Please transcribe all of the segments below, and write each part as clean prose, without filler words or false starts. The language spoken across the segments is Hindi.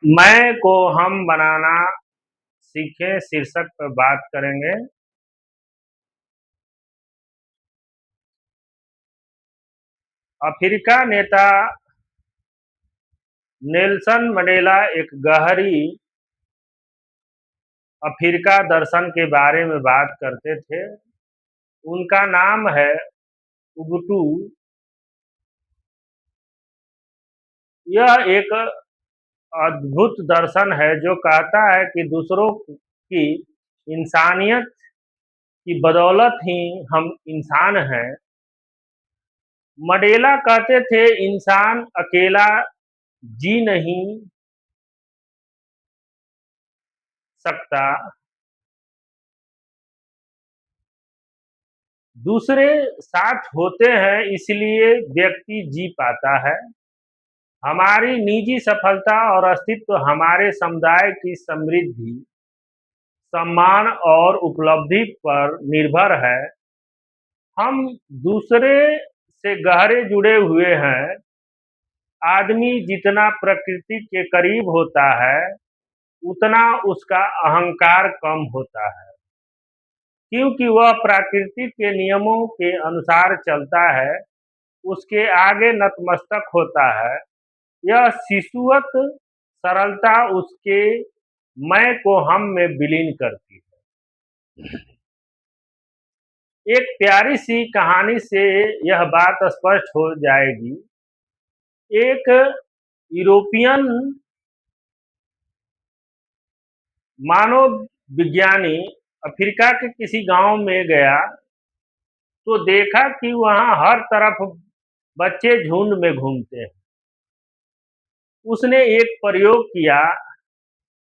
मैं को हम बनाना सीखें शीर्षक पर बात करेंगे। अफ्रीका नेता नेल्सन मंडेला एक गहरी अफ्रीका दर्शन के बारे में बात करते थे। उनका नाम है उबुंटू। यह एक अद्भुत दर्शन है जो कहता है कि दूसरों की इंसानियत की बदौलत ही हम इंसान हैं। मंडेला कहते थे इंसान अकेला जी नहीं सकता, दूसरे साथ होते हैं इसलिए व्यक्ति जी पाता है। हमारी निजी सफलता और अस्तित्व हमारे समुदाय की समृद्धि, सम्मान और उपलब्धि पर निर्भर है। हम दूसरे से गहरे जुड़े हुए हैं। आदमी जितना प्रकृति के करीब होता है उतना उसका अहंकार कम होता है, क्योंकि वह प्रकृति के नियमों के अनुसार चलता है, उसके आगे नतमस्तक होता है। यह शिशुवत सरलता उसके मैं को हम में विलीन करती है। एक प्यारी सी कहानी से यह बात स्पष्ट हो जाएगी। एक यूरोपियन मानव विज्ञानी अफ्रीका के किसी गांव में गया तो देखा कि वहां हर तरफ बच्चे झुंड में घूमते हैं। उसने एक प्रयोग किया।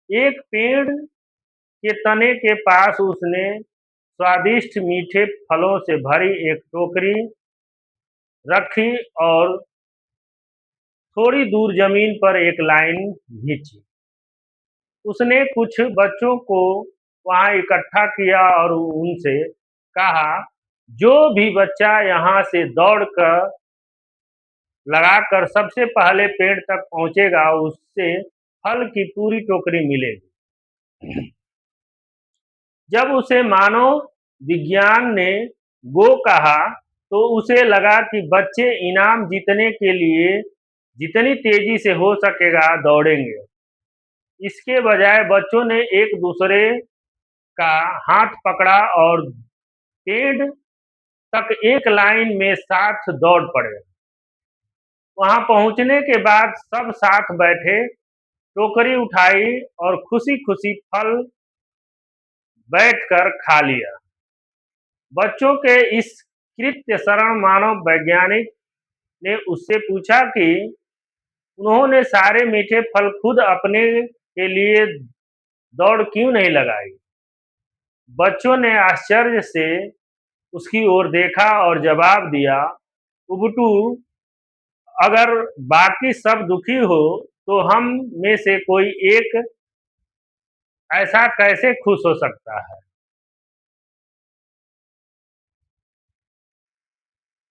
एक पेड़ के तने के पास उसने स्वादिष्ट मीठे फलों से भरी एक टोकरी रखी और थोड़ी दूर जमीन पर एक लाइन खींची। उसने कुछ बच्चों को वहां इकट्ठा किया और उनसे कहा, जो भी बच्चा यहाँ से दौड़कर लगाकर सबसे पहले पेड़ तक पहुंचेगा उससे फल की पूरी टोकरी मिलेगी। जब उसे मानव विज्ञान ने गो कहा तो उसे लगा कि बच्चे इनाम जीतने के लिए जितनी तेजी से हो सकेगा दौड़ेंगे। इसके बजाय बच्चों ने एक दूसरे का हाथ पकड़ा और पेड़ तक एक लाइन में साथ दौड़ पड़े। वहां पहुंचने के बाद सब साथ बैठे, टोकरी उठाई और खुशी खुशी फल बैठकर खा लिया। बच्चों के इस कृत्य शरण मानव वैज्ञानिक ने उससे पूछा कि उन्होंने सारे मीठे फल खुद अपने के लिए दौड़ क्यों नहीं लगाई। बच्चों ने आश्चर्य से उसकी ओर देखा और जवाब दिया, उबुंटू, अगर बाकी सब दुखी हो तो हम में से कोई एक ऐसा कैसे खुश हो सकता है।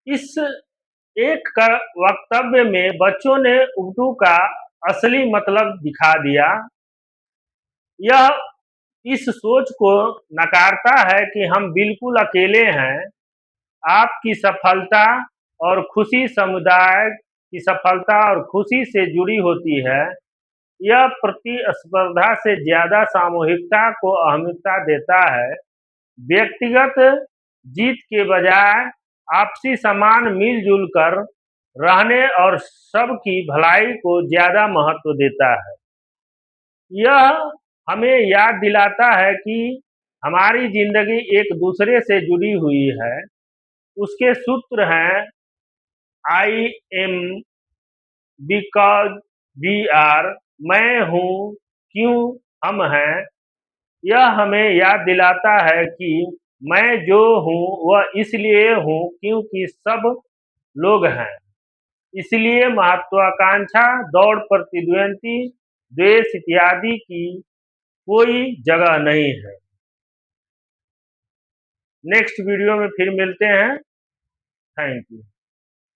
इस एक वक्तव्य में बच्चों ने उबुंटू का असली मतलब दिखा दिया। यह इस सोच को नकारता है कि हम बिल्कुल अकेले हैं। आपकी सफलता और खुशी समुदाय की सफलता और खुशी से जुड़ी होती है। यह प्रतिस्पर्धा से ज्यादा सामूहिकता को अहमियता देता है। व्यक्तिगत जीत के बजाय आपसी सम्मान, मिलजुल कर रहने और सबकी भलाई को ज्यादा महत्व देता है। यह हमें याद दिलाता है कि हमारी जिंदगी एक दूसरे से जुड़ी हुई है। उसके सूत्र हैं I am because we are, मैं हूँ क्यों हम हैं। यह हमें याद दिलाता है कि मैं जो हूँ वह इसलिए हूँ क्योंकि सब लोग हैं। इसलिए महत्वाकांक्षा, दौड़, प्रतिद्वंदी, द्वेष इत्यादि की कोई जगह नहीं है। नेक्स्ट वीडियो में फिर मिलते हैं। Thank you.